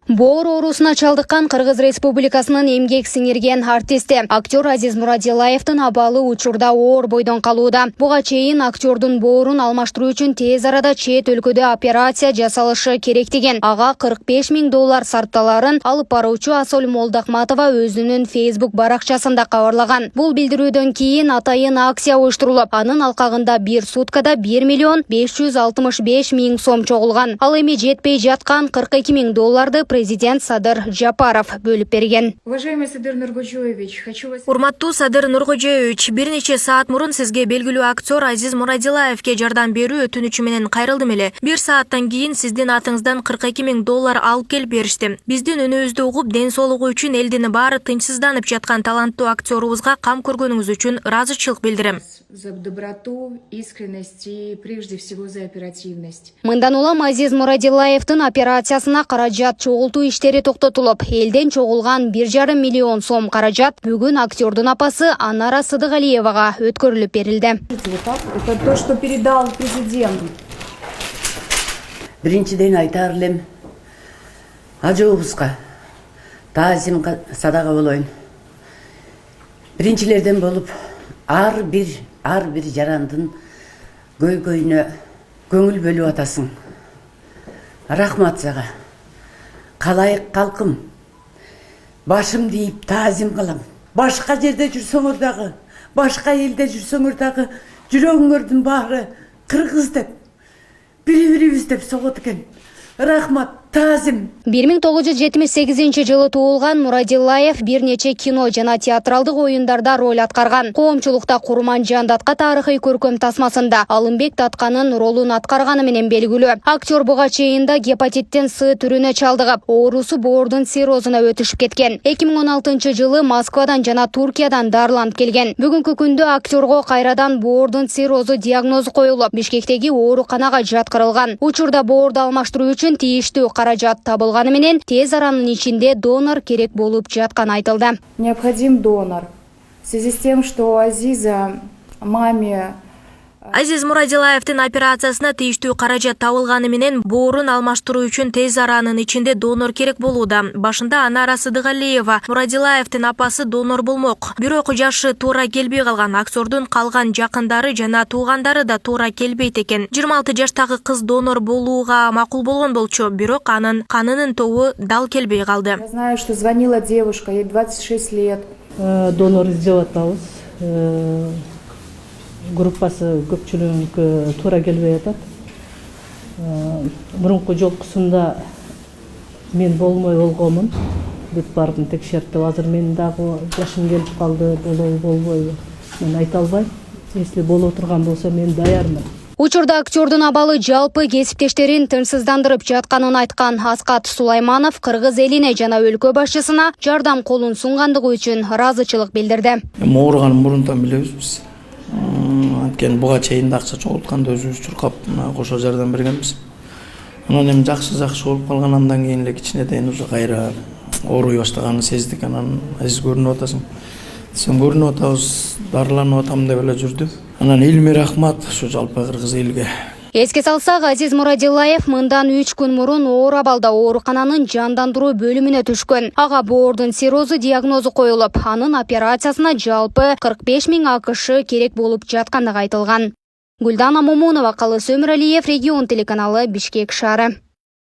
Боор оорусуна чалдыккан Кыргыз Республикасынын эмгек сиңирген артисти актер Азиз Мурадилаевдин абалы учурда оор бойдон калууда. Буга чейин актердун боорун алмаштыруу үчүн тез арада чет өлкөдө операция жасалышы керек деген. Ага $45,000 сарпталарын алып баруучу Асол Молдахматова өзүнүн Facebook баракчасында кабарлаган. Бул билдирүүдөн кийин атайын акция уюштурулуп, анын алкагында бир суткада $1,565,000 сом чогулган. Ал эми жетпей жаткан $42,000 президент Садыр Жапаров бөлүп берген. Уважаемый Садыр Нургожоевич, хочу вас... Урматтуу Садыр Нургожоевич, бир нече саат мурун сизге белгилүү актер Азиз Мурадилаевке жардам берүү өтүнүчү менен кайрылдым эле. Бир сааттан кийин сиздин атыңыздан $42,000 алып келип бериштим. Биздин үнүбүздү угуп, ден соолугу үчүн элдин баары тынчсызданып жаткан таланттуу актерубузга кам көргөнүңүз үчүн ыраазычылык билдирем. За доброту, искренность и прежде всего за оперативность. Мындан улам Азиз Мурадилаевдин операциясына каражат чогултуу иштери токтотулуп, элден чогулган $1,5 миллион сом каражат бүгүн актердун апасы Анара Сыдыгалиевага өткөрүлүп берилди. Это то, что передал президент. Биринчиден айтар элем, ажыбызга таазим садага болоюн. Биринчилерден болуп, ар бир жарандын көйгөйүнө көңүл бөлүп атасың. Рахмат сага. Калайык калкым. Башым дейип таазим кылам. Башка жерде жүрсөңөр дагы, башка элде жүрсөңөр дагы, жүрөгүңөрдүн баары кыргыз деп, бири-бирибиз деп согот экен. Рахмат, таазим. 1978 жылы туулган Мурадилаев бир нече кино жана театралдык оюндарда роль аткарган. Коомчулукта Курманжан датка тарыхый көркөм тасмасында Алымбек Татканын ролун аткарганы менен белгилүү. Актер буга чейин да гепатиттин С түрүнө чалдыгып, оорусу боордун циррозуна өтүшүп кеткен. 2016 жылы Москвадан жана Туркиядан дарыланып келген. Бүгүнкү күндө актерго кайрадан боордун циррозу диагнозу коюлуп, Бишкектеги ооруканага жаткырылган. Учурда боорду алмаштыруу үчүн тийиштүү каражат табылганы менен тез аранын ичинде донор керек болуп жатканы айтылды. Необходим донор. В связи с тем, что у Азиза маме... Азиз Мурадилаевдин операциясына тийиштүү каражат табылганы менен боорун алмаштыруу үчүн тез аранын ичинде донор керек болууда. Башында Анара Сыдыгалиева, Мурадилаевдин апасы донор болмок. Бирок жашы туура келбей калган. Актердун калган жакындары жана туугандары да туура келбейт экен. 26 жаштагы кыз донор болууга макул болгон болчу, бирок анын канынын тобу дал келбей калды. Я знаю, что звонила девушка, ей 26 лет. Донор издеп атабыз. Группасы көпчүлүгүнүкү туура келбей атат. Мурунку жолкусунда мен болмой болгонмун. Бүт бардым текшерттим. Азыр мен дагы жашым келип калды, болобу болбойбу. Мен айта албайм. Если боло турган болсо мен даярмын. Учурда актердун абалы жалпы кесиптештерин тынчсыздандырып жатканын айткан Аскат Сулайманов кыргыз элине жана өлкө башчысына жардам колун сунгандыгы үчүн ыраазычылык билдирди. Оорганын мурунтан билебиз биз. Анткени буга чейин акча чогултканда өзүбүз чуркап кошо жардам бергенбиз. Анан эми жакшы болуп калган, андан кийин эле кичинеден уже кайра ооруй баштаганын сездик. Анан Азиз көрүнүп атасың. Сен көрүнүп атабыз, дарыланып атам деп эле жүрдү. Анан илми рахмат ушу жалпы кыргыз элге. Эске салсак, Азиз Мурадилаев мындан 3 күн мурун оор абалда оорукананын жандандыруу бөлүмүнө түшкөн. Ага боордун циррозу диагнозу коюлуп, анын операциясына жалпы 45,000 АКШ керек болуп жаткандыгы айтылган. Гүлдана Момунова, Калыс Өмүралиев, Регион телеканалы, Бишкек шаары.